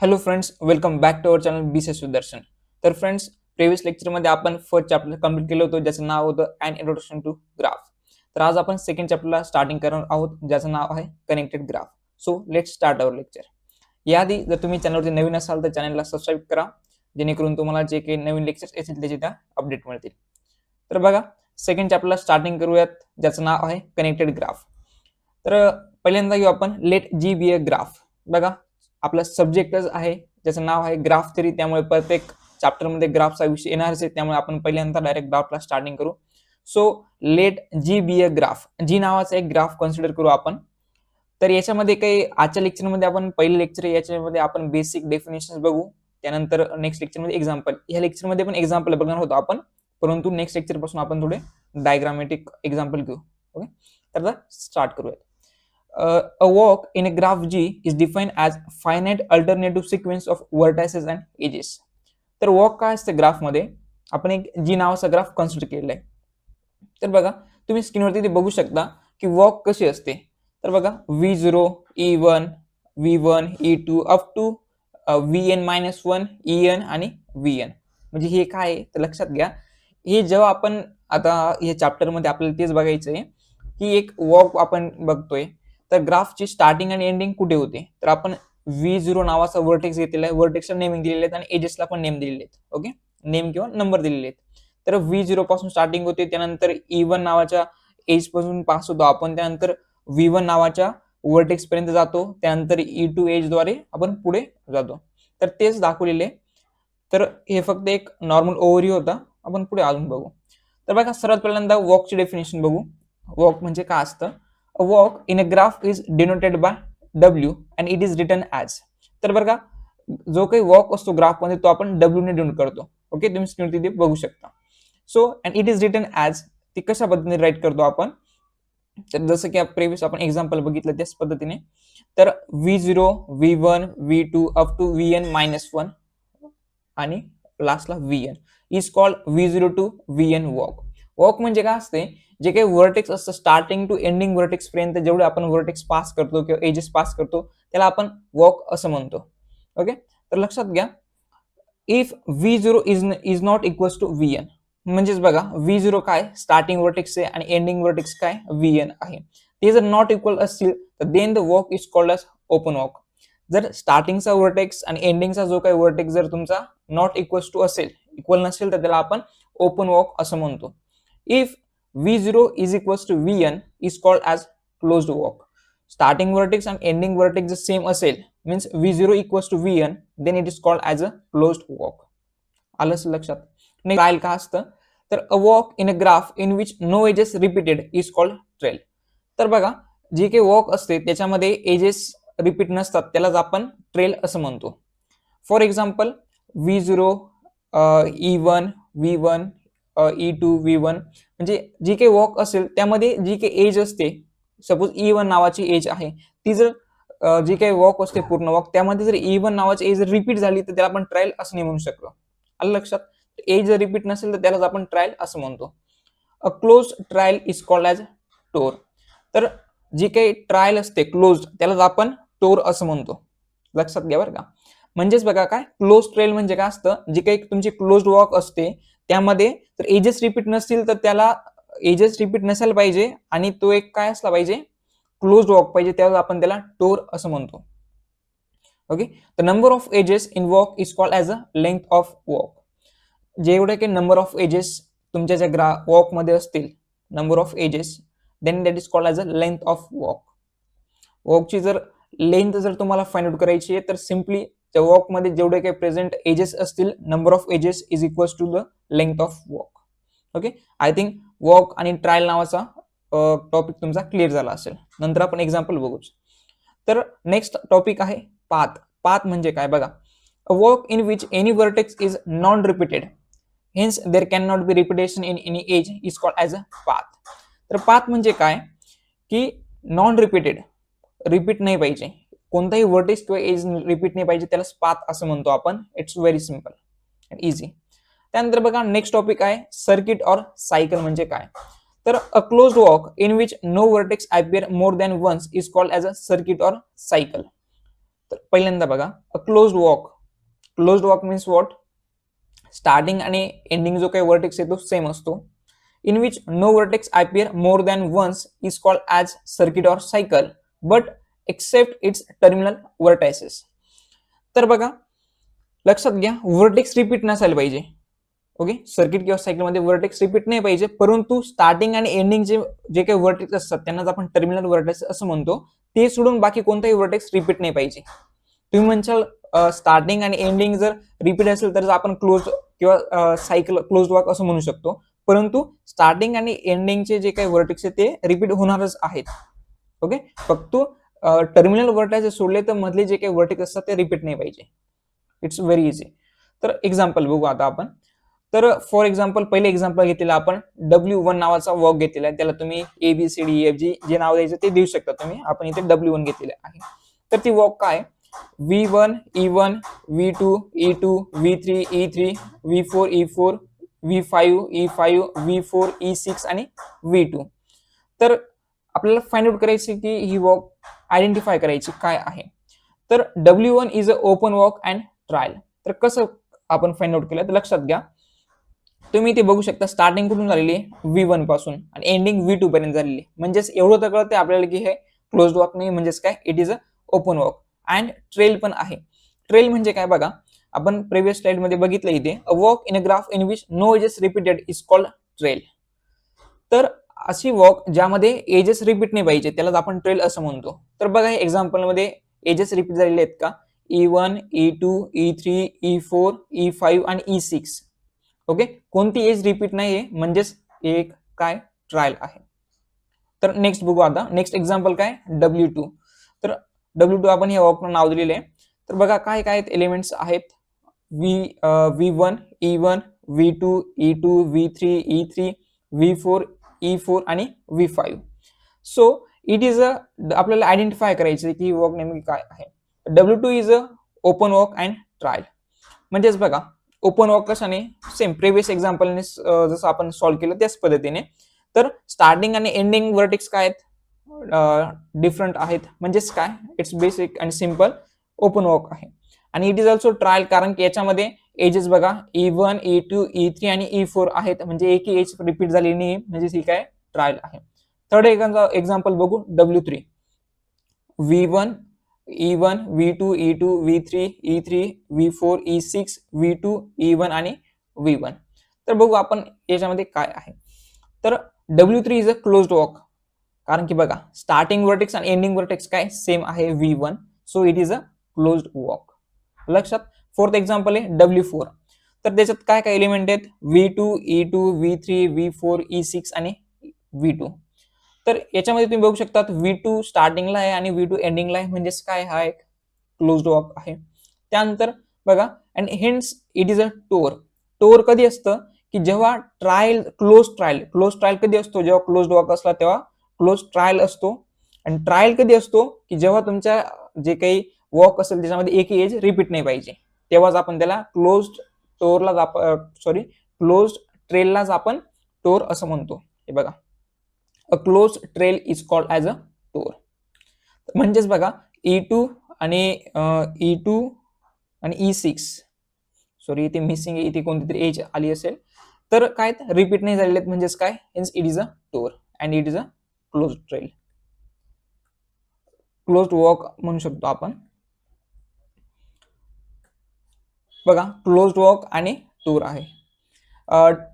Hello friends, welcome back to our channel BC Sudarshan. तर friends, previous लेक्चरमध्ये आपण first chapter complete केलं होतं, ज्याचं नाव होतं अन इंट्रोडक्शन टू ग्राफ. तर आज आपण सेकंड चॅप्टरला स्टार्टिंग करणार आहोत, ज्याचं नाव आहे connected graph. So let's start our lecture. याआधी जर तुम्ही चॅनलवरती नवीन असाल तर चॅनलला सबस्क्राईब करा, जेणेकरून तुम्हाला जे काही नवीन लेक्चर्स येतील त्याचे त्या अपडेट मिळतील. तर बघा, सेकंड चॅप्टरला स्टार्टिंग करूयात, ज्याचं नाव आहे कनेक्टेड ग्राफ. तर पहिल्यांदा घेऊ आपण late G be a graph. बघा, आपला सब्जेक्टच आहे ज्याचं नाव आहे ग्राफ थेरी, त्यामुळे प्रत्येक चॅप्टरमध्ये ग्राफचा विषय येणारच आहे, त्यामुळे आपण पहिल्यांदा डायरेक्ट ग्राफला स्टार्टिंग करू. So let G be a graph, G नावाचा एक ग्राफ कन्सिडर करू आपण. तर याच्यामध्ये काही आजच्या लेक्चरमध्ये आपण पहिलं लेक्चर आहे, याच्यामध्ये आपण बेसिक डेफिनेशन बघू, त्यानंतर नेक्स्ट लेक्चरमध्ये एक्झाम्पल. ह्या लेक्चरमध्ये पण एक्झाम्पल बघणार होतो आपण, परंतु नेक्स्ट लेक्चर पासून आपण थोडे डायग्रामॅटिक एक्झाम्पल घेऊ. ओके, तर स्टार्ट करूयात. A walk in a graph G is defined as finite alternative sequence of vertices and edges. तर वॉक काय असते ग्राफमध्ये, आपण एक जी नावाचा ग्राफ कन्सिडर केलेला आहे. तर बघा, तुम्ही स्क्रीनवरती ते बघू शकता की वॉक कशी असते. तर बघा, V0, E1, V1, E2 up to Vn-1, En आणि Vn. म्हणजे हे काय आहे तर लक्षात घ्या, हे जेव्हा आपण आता हे चॅप्टरमध्ये आपल्याला तेच बघायचं आहे की एक वॉक आपण बघतोय, तर ग्राफची स्टार्टिंग आणि एंडिंग कुठे होते. तर आपण V0 नावाचा वर्टेक्स घेतलेला आहे, वर्टेक्सला नेमिंग दिलेले आहेत आणि एजेसला पण नेम दिलेले आहेत. ओके, नेम किंवा नंबर दिलेले आहेत. तर V0 पासून स्टार्टिंग होते, त्यानंतर E1 नावाच्या एज पासून पास होतो आपण, त्यानंतर V1 नावाच्या वर्टेक्स पर्यंत जातो, त्यानंतर E2 एज द्वारे आपण पुढे जातो. तर तेच दाखवलेले. तर हे फक्त एक नॉर्मल ओव्हरव्ह्यू होता, आपण पुढे अजून बघू. तर बघा, सर्वात पहिल्यांदा वॉकची डेफिनेशन बघू. वॉक म्हणजे काय असतं. A walk in a graph is denoted by W and it is written as. तर बघा, जो काही वॉक असतो ग्राफ मध्ये तो आपण W ने डिनोट करतो. ओके, तुम्ही स्क्रीन तिथे बघू शकता. So and it is written as, ती कशा पद्धतीने राईट करतो आपण, तर जसं की प्रिव्हियस आपण एक्झाम्पल बघितलं त्याच पद्धतीने. तर V0, V1, V2 up to Vn-1 आणि लास्टला Vn is called V0 to Vn walk. Walk म्हणजे काय असते, जे काही वर्टेक्स असतं स्टार्टिंग टू एंडिंग वर्टेक्स पर्यंत जेवढे आपण वर्टेक्स पास करतो किंवा एजेस पास करतो, त्याला आपण वॉक असं म्हणतो. ओके, तर लक्षात घ्या, if V0 is not equals to Vn, म्हणजेच बघा, V0 काय स्टार्टिंग वर्टेक्स आहे आणि एंडिंग वर्टेक्स काय Vn आहे, ते जर नॉट इक्वल असतील तर then the walk is called as open walk. जर स्टार्टिंगचा वर्टेक्स आणि एंडिंगचा जो काही वर्टेक्स जर तुमचा नॉट इक्वल्स टू असेल, इक्वल नसेल, तर त्याला आपण ओपन वॉक असं म्हणतो. If V0 is equals to Vn is called as closed walk. Starting vertex and ending vertex the same असेल, means V0 equals to Vn, then it is called as a closed walk. आलंच लक्षात. Trial काय असतं, तर a walk in a graph in which no edges repeated is called trail. तर बघा, जे काही वॉक असते त्याच्यामध्ये एजेस रिपीट नसतात, त्यालाच आपण ट्रेल असं म्हणतो. For example, V0, E1, V1, E2, V1, म्हणजे जी काही वॉक असेल त्यामध्ये जी काही एज असते, सपोज E1 नावाची एज आहे, ती जर जी काही वॉक असते पूर्ण वॉक, त्यामध्ये जर E1 नावाची एज रिपीट झाली तर त्याला आपण ट्रायल असं नाही म्हणू शकतो. आलं लक्षात. एज जर रिपीट नसेल तर त्यालाच आपण ट्रायल असं म्हणतो. A close trial is called as tour. तर जी काही ट्रायल असते क्लोज, त्यालाच आपण टोर असं म्हणतो. लक्षात घ्या बरं का. म्हणजेच बघा, काय क्लोज ट्रायल म्हणजे काय असतं, जी काही तुमची क्लोज वॉक असते त्यामध्ये जर एजेस रिपीट नसतील तर त्याला एजेस रिपीट नसायला पाहिजे आणि तो एक काय असला पाहिजे, क्लोज वॉक पाहिजे, त्यावेळेस आपण त्याला टोर असं म्हणतो. Okay, the number of edges in walk is called as a length of walk. जेवढे काही नंबर ऑफ एजेस तुमच्या ज्या वॉक मध्ये असतील, number of edges, then that is called as a length of walk. वॉकची जर लेंथ जर तुम्हाला फाइंड आउट करायची आहे तर सिम्पली त्या वॉक मध्ये जेवढे काही प्रेझेंट एजेस असतील, number of edges is equals to the length of walk. Okay, I think walk आणि ट्रायल नावाचा टॉपिक तुमचा क्लिअर झाला असेल. नंतर आपण एक्झाम्पल बघूच. तर नेक्स्ट टॉपिक आहे पाथ. पाथ म्हणजे काय बघा, a walk in which any vertex is non repeated, hence there can not be repetition in any edge is called as a path. तर पाथ म्हणजे काय की नॉन रिपीटेड, रिपीट नाही पाहिजे, कोणताही वर्टेक्स किंवा एज रिपीट नाही पाहिजे, त्याला पाथ असं म्हणतो आपण. It's very simple and easy. त्यानंतर बघा, नेक्स्ट टॉपिक आहे सर्किट और सायकल म्हणजे काय. तर a closed walk in which no vertex appear more than once is called as a circuit or cycle. तर पहिल्यांदा बघा, a closed walk means what, starting आणि एंडिंग जो काही वर्टेक्स आहे तो सेम असतो. In which no vertex appear more than once is called as circuit or cycle, but except its terminal vertices. तर बघा, लक्षात घ्या, वर्टेक्स रिपीट नसायला पाहिजे. ओके, सर्किट किंवा सायकल मध्ये वर्टेक्स रिपीट नाही पाहिजे, परंतु स्टार्टिंग आणि एंडिंग जे काही वर्टेक्स असतात त्यांनाच आपण टर्मिनल वर्टेक्स असं म्हणतो. ते सोडून बाकी कोणताही वर्टेक्स रिपीट नाही पाहिजे. तुम्ही म्हणशाल स्टार्टिंग आणि एंडिंग जर रिपीट असेल तर आपण क्लोज किंवा सायकल क्लोज वॉक असं म्हणू शकतो, परंतु स्टार्टिंग आणि एंडिंगचे जे काही वर्टेक्स आहेत ते रिपीट होणारच आहेत. ओके, फक्त टर्मिनल वर्टेक्स सोडले तर मधले जे काही वर्टेक्स असतात ते रिपीट नाही पाहिजे. It's very easy. तर एक्झाम्पल बघू आता आपण. तर फॉर एक्झाम्पल पहिले एक्झाम्पल घेतलेलं आपण W1 नावाचा वॉक घेतलेला आहे. त्याला तुम्ही ABCDEFG जे नाव द्यायचं ते देऊ शकता तुम्ही. आपण इथे W1 घेतलेलं आहे. तर ती वॉक काय, V1 E1 V2 E2 V3 E3 V4 E4 V5 E5 V4 E6 आणि V2. तर आपल्याला फाइंड आउट करायची की ही वॉक आयडेंटिफाय करायची काय आहे. तर W1 is a open walk and trial. तर कसं आपण फाइंड आउट केलं तर लक्षात घ्या, तुम्ही इथे बघू शकता स्टार्टिंग कुठून झालेली आहे V1 पासून आणि एंडिंग V2 पर्यंत झालेली आहे. म्हणजेच एवढं तर कळते आपल्याला की हे क्लोज्ड वॉक नाही, म्हणजेच काय, it is a open walk. And trail पण आहे. ट्रेल म्हणजे काय बघा, आपण प्रिव्हियस स्लाइड मध्ये बघितलं इथे, a walk in a graph in which no edges repeated is called trail. तर अशी वॉक ज्यामध्ये एजेस रिपीट नाही पाहिजे त्यालाच आपण ट्रेल असं म्हणतो. तर बघा, हे एक्झाम्पल मध्ये एजेस रिपीट झालेले आहेत का, E1 E2 E3 E4 E5 आणि E6. ओके, कोणती एज रिपीट नाहीये, म्हणजेच एक काय ट्रायल आहे. तर नेक्स्ट बघू आता. नेक्स्ट एक्झाम्पल काय, W2. तर W2 आपण या वॉकला नाव दिलेले आहे. तर बघा काय काय एलिमेंट्स आहेत, V1 E1 V2 E2 V3 E3 V4 E4 आणि V5. सो इट इज अ, आपल्याला आयडेंटिफाय करायचे की वॉक नेमकी काय आहे. W2 is a open walk and trial. म्हणजेच बघा, ओपन वॉक कशाने, सेम प्रिव्हियस एक्झाम्पलने जसं आपण सॉल्व्ह केलं त्याच पद्धतीने. तर स्टार्टिंग आणि एंडिंग वर्टेक्स काय आहेत, डिफरंट आहेत. म्हणजेच काय, it's basic and simple open walk आहे. आणि इट इज ऑल्सो ट्रायल, कारण की याच्यामध्ये एजेस बघा E1 E2 E3 आणि E4 आहेत, म्हणजे एकही एज रिपीट झाली नाही, म्हणजे ही काय ट्रायल आहे. थर्ड एक्झाम्पल बघू, W3. V1 E1 V2 E2 V3 E3 V4 E6 V2 E1 आणि V1. तर बघू आपण याच्यामध्ये काय आहे. तर W3 is a closed walk, कारण की बघा स्टार्टिंग वर्टेक्स आणि एंडिंग वर्टेक्स काय सेम आहे V1, so it is a closed walk. लक्षात. फोर्थ एक्झाम्पल आहे W4. तर त्याच्यात काय काय एलिमेंट आहेत, V2 E2 V3 V4 E6 आणि V2. तर याच्यामध्ये तुम्ही बघू शकता V2 स्टार्टिंगला आहे आणि V2 एंडिंगला आहे, म्हणजेच काय, हा एक क्लोज्ड वॉक आहे. त्यानंतर बघा, and hence it is a tour. Tour कधी असतं की जेव्हा क्लोज ट्रायल कधी असतो, जेव्हा क्लोज्ड वॉक असला तेव्हा क्लोज ट्रायल असतो. आणि ट्रायल कधी असतो की जेव्हा तुमच्या जे काही वॉक असेल त्याच्यामध्ये एक एज रिपीट नाही पाहिजे, तेव्हाच आपण त्याला क्लोज्ड ट्रेललाच आपण टोर असं म्हणतो. हे बघा, a close trail is called as a tour. म्हणजेच बघा, E2 आणि E2 आणि E6, सॉरी इथे मिसिंग आहे, इथे कोणतीतरी एज आली असेल, तर काय रिपीट नाही झालेले, म्हणजेच काय, hence it is a tour and it is a close trail, closed walk म्हणू शकतो आपण. बघा, क्लोज्ड वॉक आणि टूर आहे.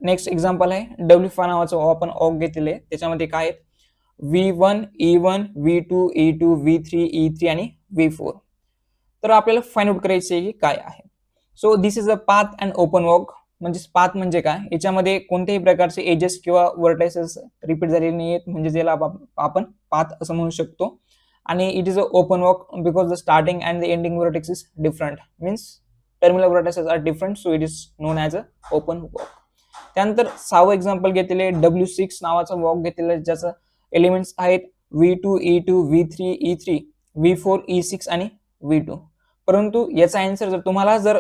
नेक्स्ट एक्झाम्पल आहे W5 नावाचं आपण वॉक घेतलेले, त्याच्यामध्ये काय आहेत, V1 E1 V2 E2 V3 E3 आणि V4. तर आपल्याला फाइंड आउट करायचे आहे की काय आहे. So this is a path and open walk. म्हणजे पाथ म्हणजे काय, याच्यामध्ये कोणत्याही प्रकारचे एजेस किंवा वर्टायसेस रिपीट झालेले नाही आहेत, म्हणजे ज्याला आपण पाथ असं म्हणू शकतो. आणि it is a open walk because the starting and the ending vertex is different, means terminal vertices are different, so it is known as a open walk. त्यानंतर 6वं एक्झाम्पल घेतलेले W6 नावाचा वॉक घेतलेला, ज्याचं एलिमेंट्स आहेत V2 E2 V3 E3 V4 E6 आणि V2. परंतु याचा आन्सर जर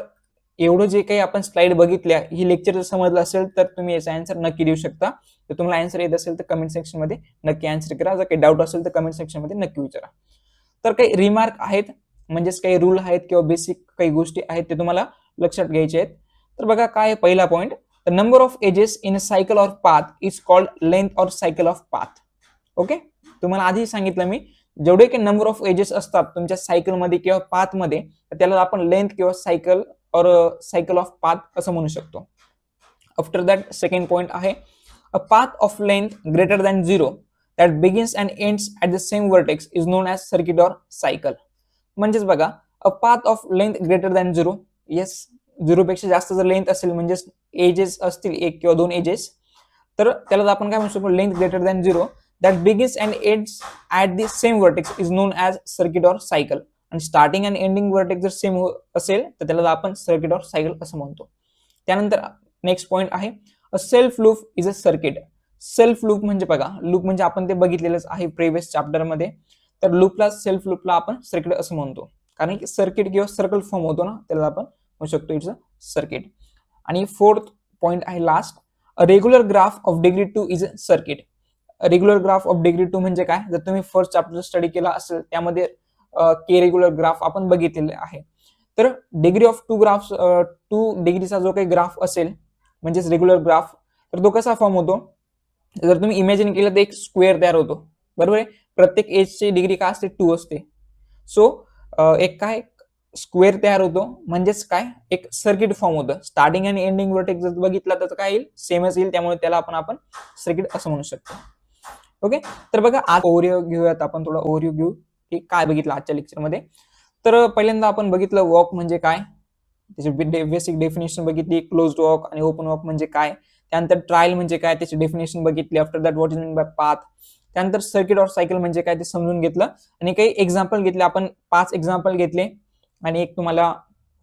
एवढं जे काही आपण स्लाइड बघितल्या, ही लेक्चर जर समजलं असेल तर तुम्ही याचा आन्सर नक्की देऊ शकता. जर तुम्हाला आन्सर येत असेल तर कमेंट सेक्शन मध्ये नक्की आन्सर करा. जर काही डाऊट असेल तर कमेंट सेक्शन मध्ये नक्की विचारा. तर काही रिमार्क आहेत, म्हणजेच काही रूल आहेत किंवा बेसिक काही गोष्टी आहेत ते तुम्हाला लक्षात घ्यायचे आहेत. तर बघा काय पहिला point, the number of edges in a cycle or path is called length or cycle of path. Okay, तुम्हाला आधी सांगितलं मी, जेवढे काही नंबर ऑफ एजेस असतात तुमच्या सायकलमध्ये किंवा पाथमध्ये त्याला आपण लेंथ किंवा सायकल और सायकल ऑफ पाथ असं म्हणू शकतो. आफ्टर दॅट सेकंड पॉइंट आहे, a path of length greater than 0 that begins and ends at the same vertex is known as circuit or cycle. म्हणजेच बघा, a path of length greater than 0, yes 0 पेक्षा जास्त जर length असेल म्हणजेच edges असतील 1 किंवा 2 एजेस, तर त्याला आपण काय म्हणू शकतो, length greater than 0 that begins and ends at the same vertex is known as circuit or cycle. आणि स्टार्टिंग अँड एंडिंग वर्टेक्स जर सेम असेल तर त्याला आपण सर्किट ऑर सायकल असं म्हणतो. त्यानंतर नेक्स्ट पॉइंट आहे, a self loop is a circuit. Self loop म्हणजे बघा, लूप म्हणजे आपण ते बघितलेलंच आहे प्रिव्हियस चॅप्टर मध्ये. तर लूपला, सेल्फ लूपला आपण सर्किट असं म्हणतो, कारण की सर्किट किंवा सर्कल फॉर्म होतो ना, त्याला आपण म्हणू शकतो इट्स अ सर्किट. आणि फोर्थ पॉइंट आहे last, a regular graph of degree 2 is a circuit. Regular graph of degree 2 म्हणजे काय, जर तुम्ही फर्स्ट चॅप्टर स्टडी केला असेल त्यामध्ये के रेग्युलर ग्राफ आपण बघितलेले आहे. तर डिग्री ऑफ 2 ग्राफ, 2 डिग्रीचा जो काही ग्राफ असेल म्हणजेच रेग्युलर ग्राफ, तर तो कसा फॉर्म होतो, जर तुम्ही इमॅजिन केलं तर एक स्क्वेअर तयार होतो, बरोबर आहे. प्रत्येक एजची डिग्री काय असते, 2 असते. सो एक काय स्क्वेअर तयार होतो, म्हणजेच काय एक सर्किट फॉर्म होतं. स्टार्टिंग आणि एंडिंग वर्टेक्स जर बघितला तर काय येईल, सेमच येईल, त्यामुळे त्याला आपण सर्किट असं म्हणू शकतो. ओके, तर बघा आज ओव्हरव्ह्यू घेऊयात, आपण थोडा ओव्हरव्ह्यू घेऊ की काय बघितलं आजच्या लेक्चरमध्ये. तर पहिल्यांदा आपण बघितलं वॉक म्हणजे काय, त्याची बेसिक डेफिनेशन बघितली, क्लोज्ड वॉक आणि ओपन वॉक म्हणजे काय. त्यानंतर ट्रायल म्हणजे काय त्याची डेफिनेशन बघितली. After that what is mean by path. त्यानंतर सर्किट ऑर सायकल म्हणजे काय ते समजून घेतलं आणि काही एक्झाम्पल घेतले. आपण 5 एक्झाम्पल घेतले आणि एक तुम्हाला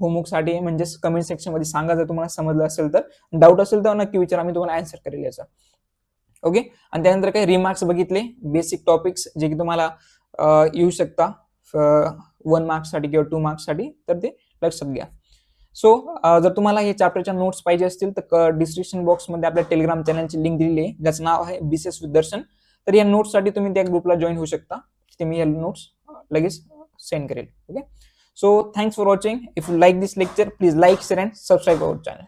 होमवर्कसाठी म्हणजेच कमेंट सेक्शन मध्ये सांगा जर तुम्हाला समजलं असेल तर. डाऊट असेल तर नक्की विचारा, मी तुम्हाला आन्सर करेल याचा. ओके, आणि त्यानंतर काही रिमार्क्स बघितले, बेसिक टॉपिक्स जे की तुम्हाला येऊ शकता 1 मार्क्ससाठी किंवा 2 मार्क्ससाठी, तर ते लक्षात घ्या. सो जर तुम्हाला हे चॅप्टरच्या नोट्स पाहिजे असतील तर डिस्क्रिप्शन बॉक्समध्ये आपल्या टेलिग्राम चॅनलची लिंक दिलेली आहे, ज्याचं नाव आहे बीसीएस विथ दर्शन. तर या नोट्ससाठी तुम्ही त्या ग्रुपला जॉईन होऊ शकता, ते मी या नोट्स लगेच सेंड करेल. Okay, so thanks for watching. If you like this lecture, please like, share and subscribe our channel.